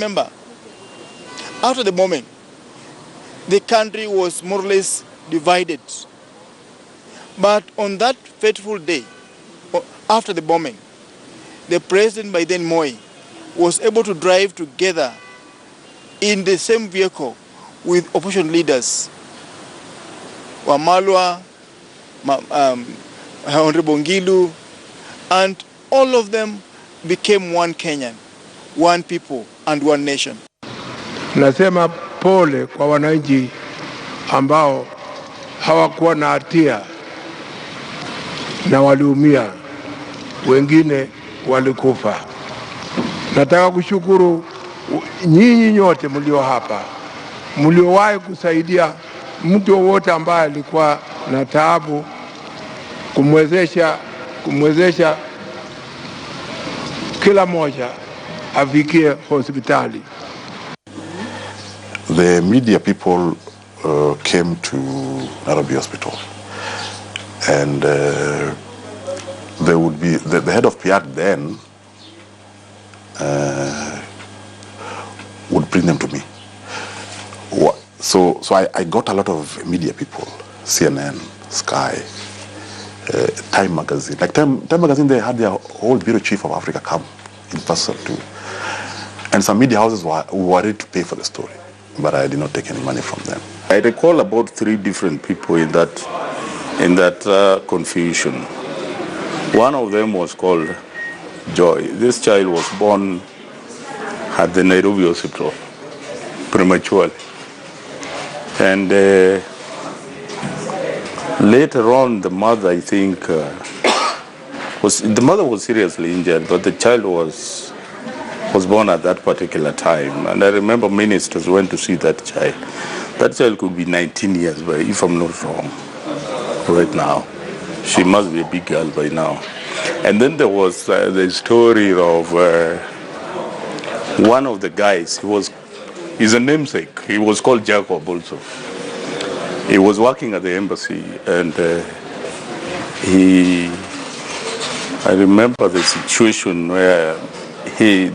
remember, after the bombing, the country was more or less divided. But on that fateful day, after the bombing, the president by then, Moi, was able to drive together in the same vehicle with opposition leaders, Wamalwa, Honorable Ngilu, and all of them became one Kenyan, one people and one nation. Nasema pole kwa wananchi ambao hawakuwa na hatia na waliumia, wengine walikufa. Nataka kushukuru nyinyi nyote mlio hapa, mliowahi kusaidia mtu wote ambaye alikuwa na taabu, kumwezesha kila moja afikie hospitali. The media people came to Nairobi Hospital, and there would be the head of PR then would bring them to me. So I got a lot of media people, CNN, Sky, Time Magazine. Like Time Magazine, they had their whole bureau chief of Africa come in person too. And some media houses were ready to pay for the story, but I did not take any money from them. I recall about 3 different people in that confusion. One of them was called Joy. This child was born at the Nairobi Hospital prematurely. And later on, the mother, I think, the mother was seriously injured, but the child was born at that particular time. And I remember ministers went to see that child. That child could be 19 years, but if I'm not wrong, right now. She must be a big girl by now. And then there was the story of one of the guys. He's a namesake. He was called Jacob also. He was working at the embassy, and I remember the situation where he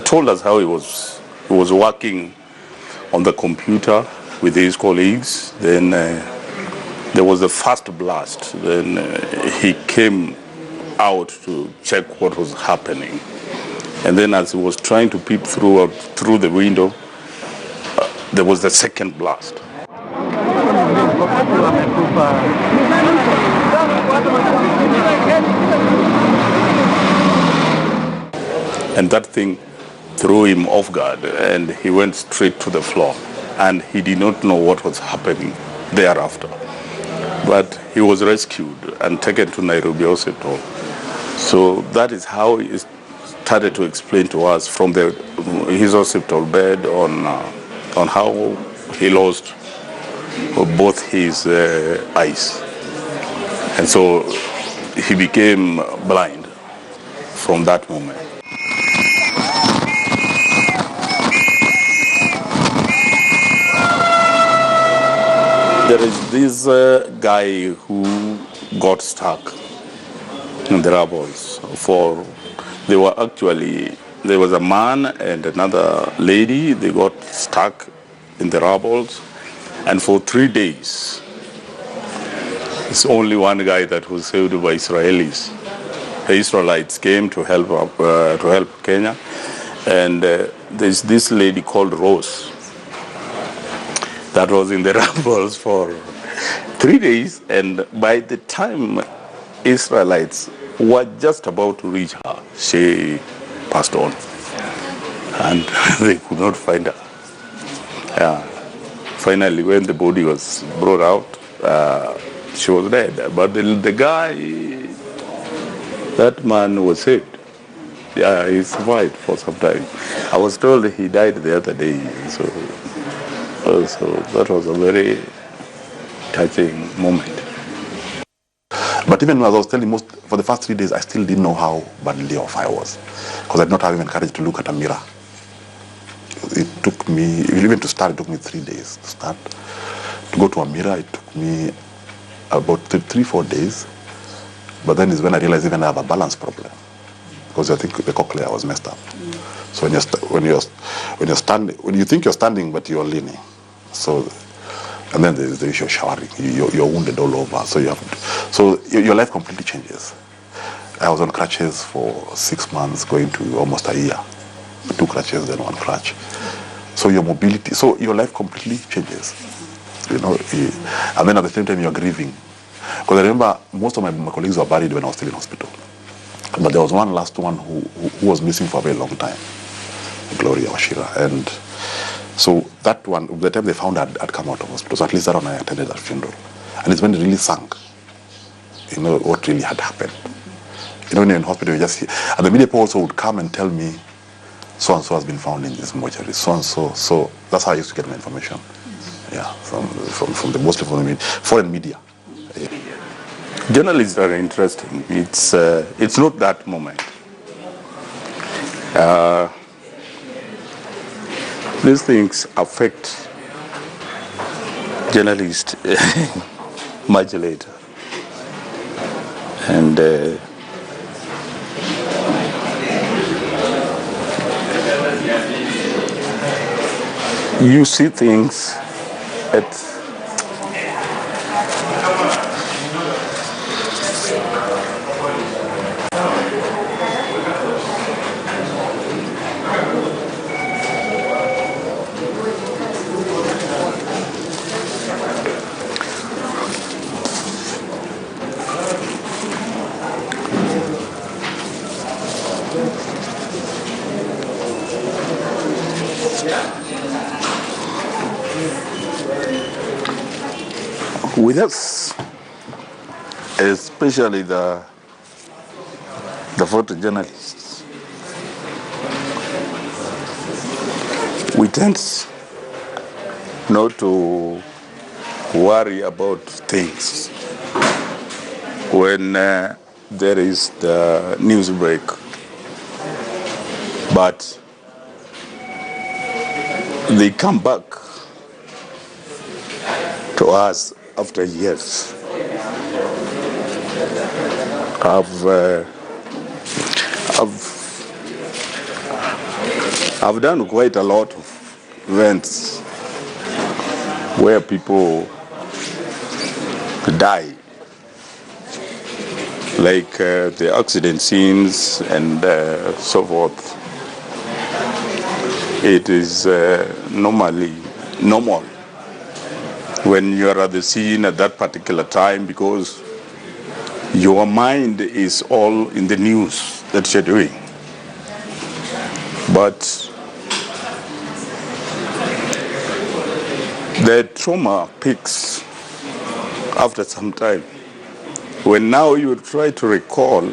told us how he was working on the computer with his colleagues. Then there was the first blast. Then he came out to check what was happening. And then as he was trying to peep through the window, there was the second blast. And that thing threw him off guard, and he went straight to the floor. And he did not know what was happening thereafter. But he was rescued and taken to Nairobi Hospital. So that is how he started to explain to us from his hospital bed on how he lost both his eyes. And so he became blind from that moment. There is this guy who got stuck in the rubbles. There was a man and another lady. They got stuck in the rubbles, and for 3 days, it's only one guy that was saved by Israelis. The Israelites came to help Kenya, and there's this lady called Rose that was in the rubbles for 3 days, and by the time Israelites were just about to reach her, she passed on, and they could not find her. Finally, when the body was brought out, she was dead. But the guy, that man was saved. Yeah, he survived for some time. I was told he died the other day, so that was a very touching moment. But even as I was telling for the first 3 days, I still didn't know how badly off I was, because I did not have even courage to look at a mirror. It took me, even to start, it took me 3 days to start. To go to a mirror, it took me about 3-4 days. But then is when I realized even I have a balance problem. because I think the cochlea was messed up. So when you're standing, when you think you're standing but you're leaning, so. And then there's the issue of showering. You're wounded all over, so your life completely changes. I was on crutches for 6 months, going to almost a year. 2 crutches, then 1 crutch. So your mobility, so your life completely changes. And then at the same time you're grieving. Because I remember most of my colleagues were buried when I was still in hospital. But there was one last one who was missing for a very long time, Gloria Washira. And so that one, by the time they found I'd come out of hospital, so at least that one I attended that funeral. And it's when it really sunk, what really had happened. When you're in hospital, you just hear, and the media people also would come and tell me, so-and-so has been found in this mortuary, so-and-so. So that's how I used to get my information. Yeah, from mostly from the media, foreign media. Yeah. Journalists are interesting. It's not that moment. These things affect journalists much later. And you see things at with us, especially the photojournalists, we tend not to worry about things when there is the news break, but they come back to us after years. I've done quite a lot of events where people die, like the accident scenes and so forth. It is normally normal when you are at the scene at that particular time, because your mind is all in the news that you're doing. But the trauma peaks after some time, when now you try to recall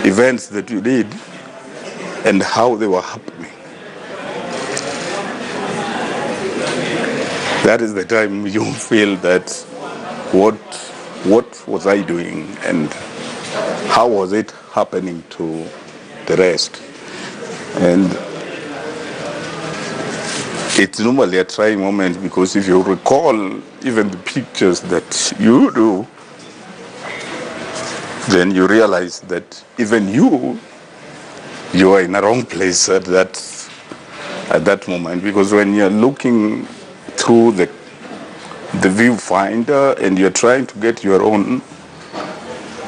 events that you did and how they were happening. That is the time you feel that what was I doing and how was it happening to the rest? And it's normally a trying moment, because if you recall even the pictures that you do, then you realize that even you are in a wrong place at that moment, because when you're looking through the viewfinder and you're trying to get your own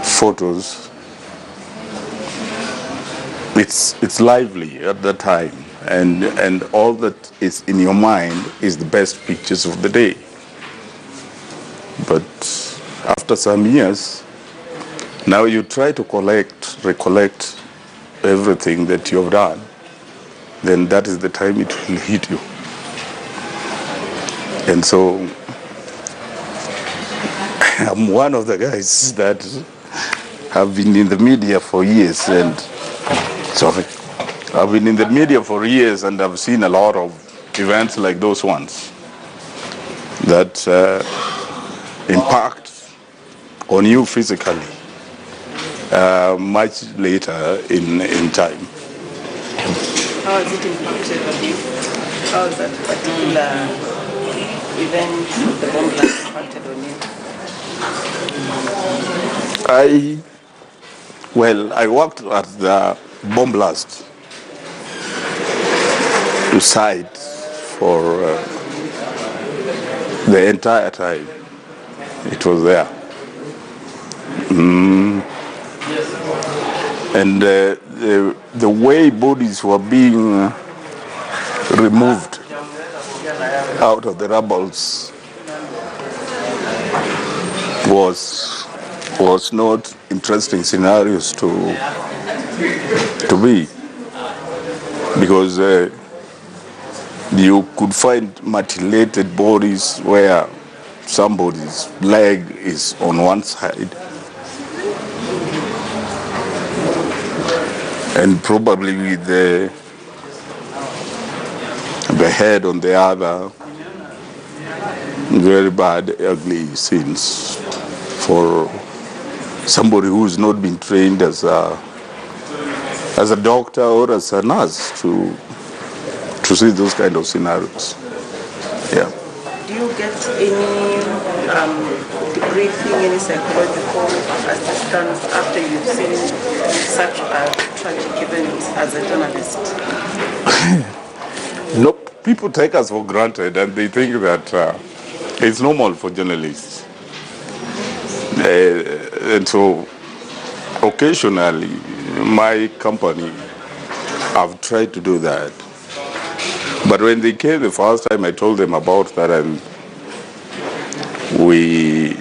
photos, it's lively at that time, and all that is in your mind is the best pictures of the day. But after some years, now you try to recollect everything that you have done, then that is the time it will hit you. And so I'm one of the guys that have been in the media for years, and I've been in the media for years, and I've seen a lot of events like those ones that impact on you physically much later in time. How has it impacted on you? How has that particular event, the bomb blast, impacted on you? Well, I worked at the bomb blast site for the entire time it was there. And the way bodies were being removed out of the rubbles was not interesting scenarios to be, because you could find mutilated bodies where somebody's leg is on one side and probably with the head on the other. Very bad, ugly scenes for somebody who's not been trained as a doctor or as a nurse to see those kind of scenarios. Yeah. Do you get any debriefing, any psychological assistance after you've seen such a tragic event as a journalist? Nope. People take us for granted and they think that it's normal for journalists. And so occasionally my company have tried to do that. But when they came the first time, I told them about that, and we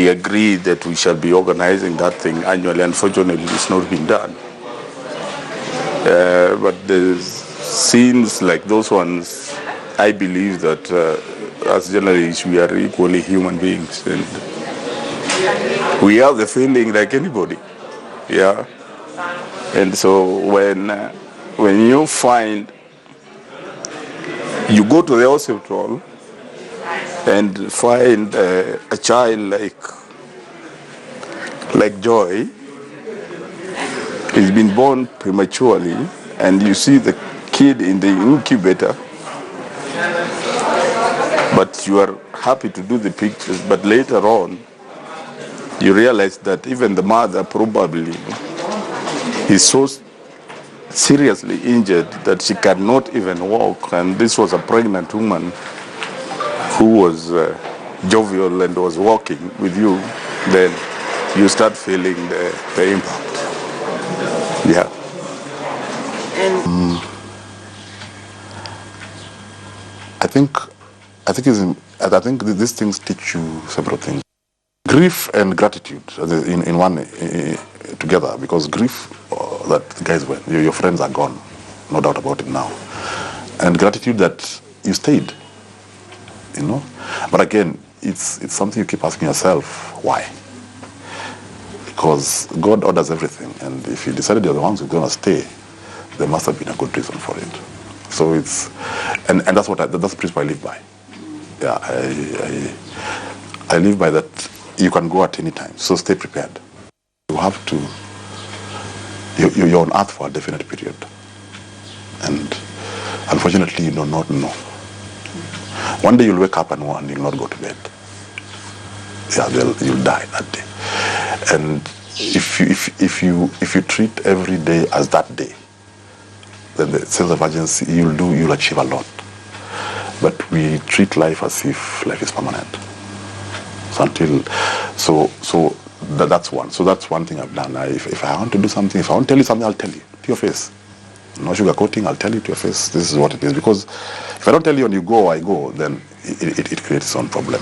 agreed that we shall be organizing that thing annually. Unfortunately, it's not been done. But the scenes like those ones, I believe that as journalists, we are equally human beings, and we have the feeling like anybody. Yeah. And so when you find, you go to the hospital and find a child like Joy, he's been born prematurely, and you see the kid in the incubator, but you are happy to do the pictures, but later on you realize that even the mother probably is so seriously injured that she cannot even walk, and this was a pregnant woman who was jovial and was walking with you. Then you start feeling the impact. Yeah. And I think these things teach you several things. Grief and gratitude in one together, because grief that the guys went, your friends are gone, no doubt about it now, and gratitude that you stayed, you know. But again, it's something you keep asking yourself, why? Because God orders everything, and if you decided you're the ones who are going to stay, there must have been a good reason for it. So it's, and that's that's the principle I live by. Yeah, I live by that. You can go at any time, so stay prepared. You have to, you're on earth for a definite period, and unfortunately you do not know. One day you'll wake up and you'll not go to bed. Yeah, you'll die that day. And if you treat every day as that day, then the sense of urgency you'll achieve a lot. But we treat life as if life is permanent. So that's one. So that's one thing I've done. If I want to do something, if I want to tell you something, I'll tell you to your face. No sugarcoating, I'll tell you to your face. This is what it is. Because if I don't tell you and you go or I go, then it creates its own problem.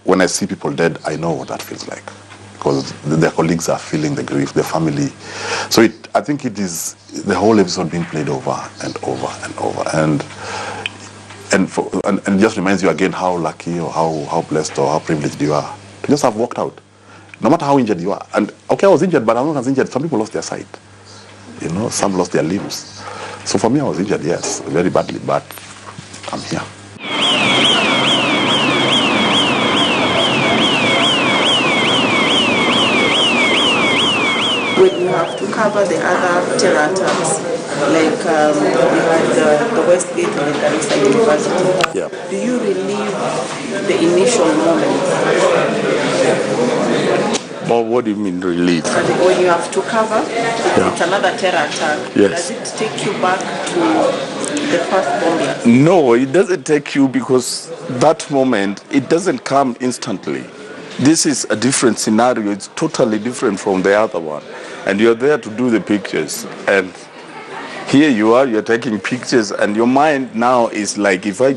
When I see people dead, I know what that feels like, because their colleagues are feeling the grief, their family. So I think it is the whole episode being played over and over and over, and it just reminds you again how lucky or how blessed or how privileged you are to just have walked out, no matter how injured you are. And okay, I was injured, but I'm not as injured. Some people lost their sight, you know, some lost their limbs. So for me, I was injured, yes, very badly, but I'm here. when you have to cover the other terror attacks, like we had the Westgate and the Garissa University, Yeah. do you relive the initial moments? Well, what do you mean relief? And when you have to cover, it's another terror attack. Yes. Does it take you back to the first bombing? No, it doesn't take you, because that moment, it doesn't come instantly. This is a different scenario. It's totally different from the other one. And you're there to do the pictures. And here you are, you're taking pictures, and your mind now is like, if I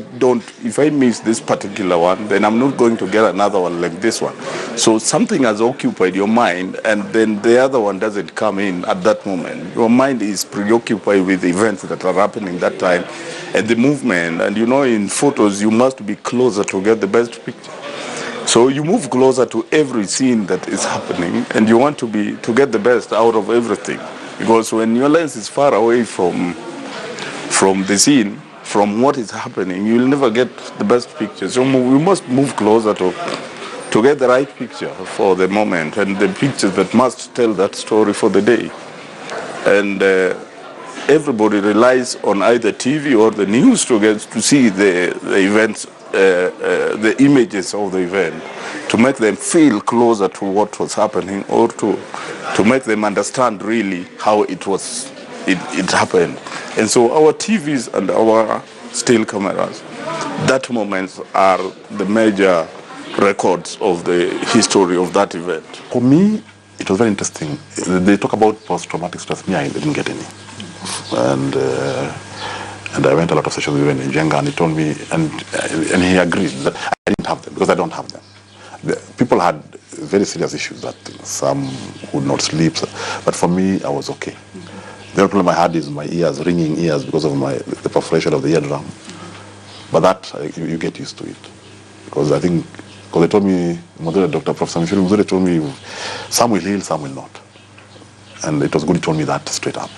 miss this particular one, then I'm not going to get another one like this one. So something has occupied your mind, and then the other one doesn't come in at that moment. Your mind is preoccupied with events that are happening that time, and the movement. And in photos, you must be closer to get the best picture. So you move closer to every scene that is happening, and you want to get the best out of everything. Because when your lens is far away from the scene, from what is happening, you'll never get the best picture. So we must move closer to get the right picture for the moment, and the picture that must tell that story for the day. And everybody relies on either TV or the news to see the events, the images of the event, to make them feel closer to what was happening, or to make them understand really how it happened. And so our TVs and our still cameras, that moments are the major records of the history of that event. For me, it was very interesting. They talk about post-traumatic stress. Me, I didn't get any. And I went a lot of sessions with him in Jenga, and he told me, and he agreed that I didn't have them, because I don't have them. People had very serious issues, that some would not sleep, but for me, I was okay. The only problem I had is my ears, ringing ears, because of the perforation of the eardrum. But that, you get used to it. Because they told me, Dr. Professor Muzure told me, some will heal, some will not. And it was good he told me that straight up.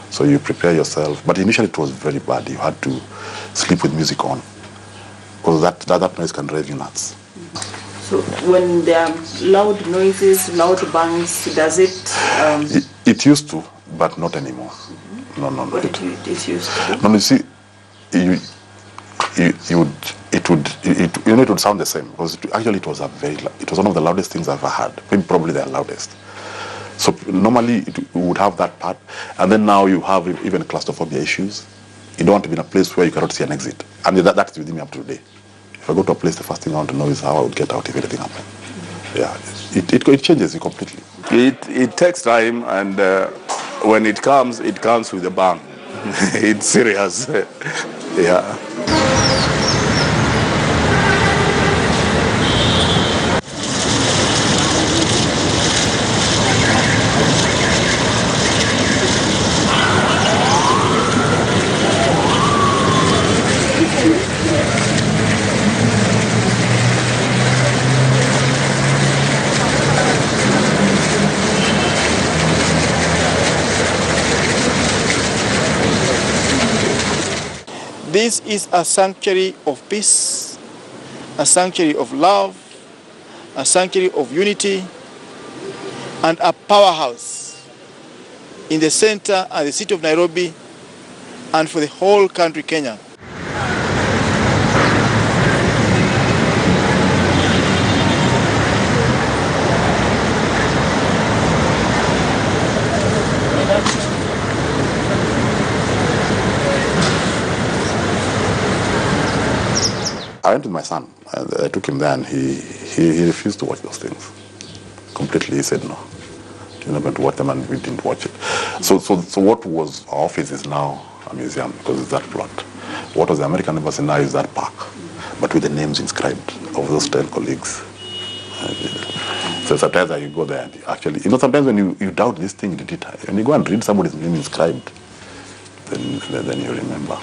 So you prepare yourself. But initially it was very bad. You had to sleep with music on, because that noise can drive you nuts. So when there are loud noises, loud bangs, does it... It used to, but not anymore. No. What it used to do? No, you see, it would sound the same, because it was one of the loudest things I've ever had. Maybe probably the loudest. So normally it would have that part, and then now you have even claustrophobia issues. You don't want to be in a place where you cannot see an exit, and that's with me up to today. If I go to a place, the first thing I want to know is how I would get out if anything happened. Yeah, it changes you completely. It takes time, and when it comes with a bang. It's serious. Yeah. This is a sanctuary of peace, a sanctuary of love, a sanctuary of unity, and a powerhouse in the center and the city of Nairobi, and for the whole country, Kenya. I went with my son. I took him there, and he refused to watch those things. Completely, he said no. You're not going to watch them, and we didn't watch it. So what was our office is now a museum, because it's that plot. What was the American Embassy now is that park, but with the names inscribed of those 10 colleagues. So sometimes you go there, and actually, sometimes when you doubt this thing, when you go and read somebody's name inscribed, then you remember.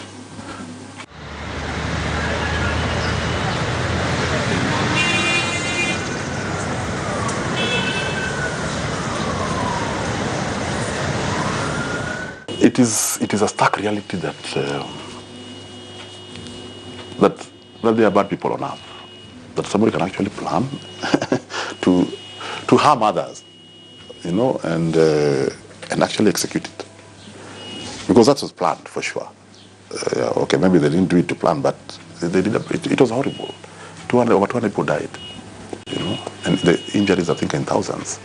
It is a stark reality that there are bad people on earth, that somebody can actually plan to harm others, and actually execute it, because that was planned for sure. Okay, maybe they didn't do it to plan, but they did. It was horrible. Over 200 people died. And the injuries, I think, are in thousands.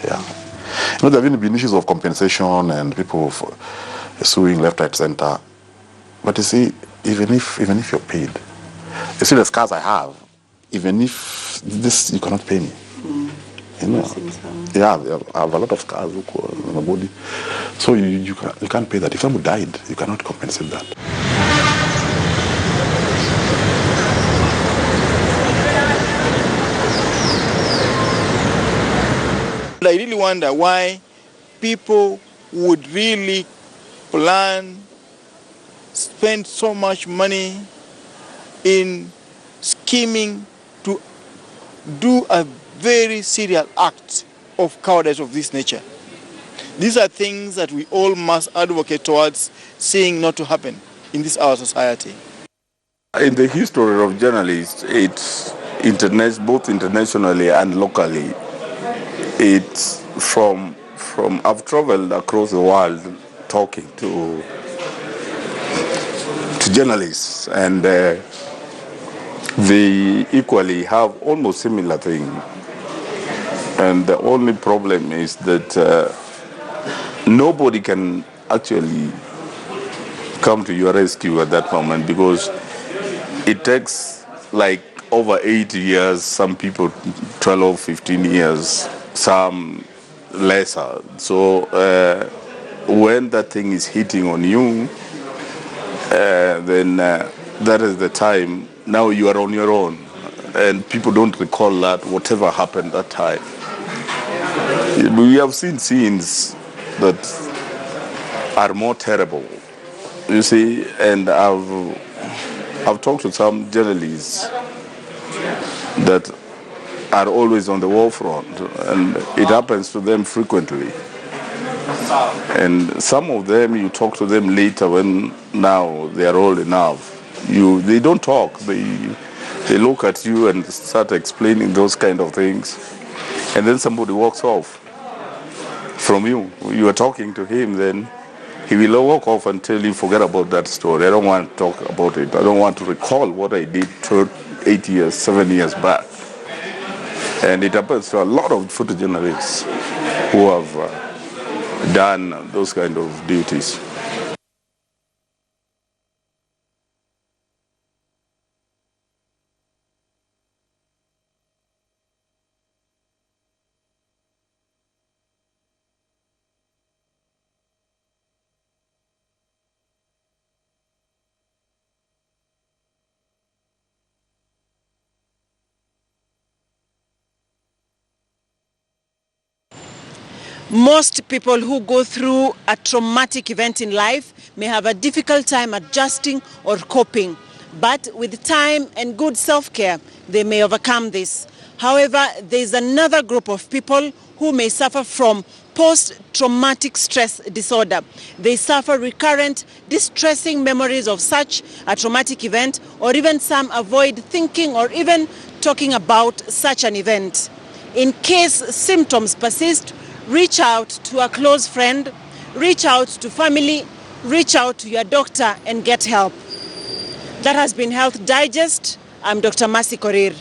Yeah. You know, there have been issues of compensation and people suing left, right, center. But you see, even if you're paid, you see the scars I have, even if this, you cannot pay me. You know, yeah, I have a lot of scars on my body. So you can't pay that. If someone died, you cannot compensate that. I really wonder why people would really plan, spend so much money in scheming to do a very serious act of cowardice of this nature. These are things that we all must advocate towards seeing not to happen in this our society. In the history of journalists, it's both internationally and locally. It's from I've traveled across the world talking to journalists, and they equally have almost similar thing. And the only problem is that nobody can actually come to your rescue at that moment, because it takes like over 8 years, some people 12, 15 years, some lesser. So when that thing is hitting on you, then that is the time. Now you are on your own, and people don't recall that whatever happened that time. We have seen scenes that are more terrible, you see, and I've talked to some journalists that are always on the war front, and it happens to them frequently. And some of them, you talk to them later when now they are old enough. They don't talk. They look at you and start explaining those kind of things, and then somebody walks off from you. You are talking to him, then he will walk off and tell you, forget about that story. I don't want to talk about it. I don't want to recall what I did 8 years, 7 years back. And it happens to a lot of photojournalists who have done those kind of duties. Most people who go through a traumatic event in life may have a difficult time adjusting or coping, but with time and good self-care, they may overcome this. However, there is another group of people who may suffer from post-traumatic stress disorder. They suffer recurrent, distressing memories of such a traumatic event, or even some avoid thinking or even talking about such an event. In case symptoms persist, reach out to a close friend, reach out to family, reach out to your doctor and get help. That has been Health Digest. I'm Dr. Mercy Korir.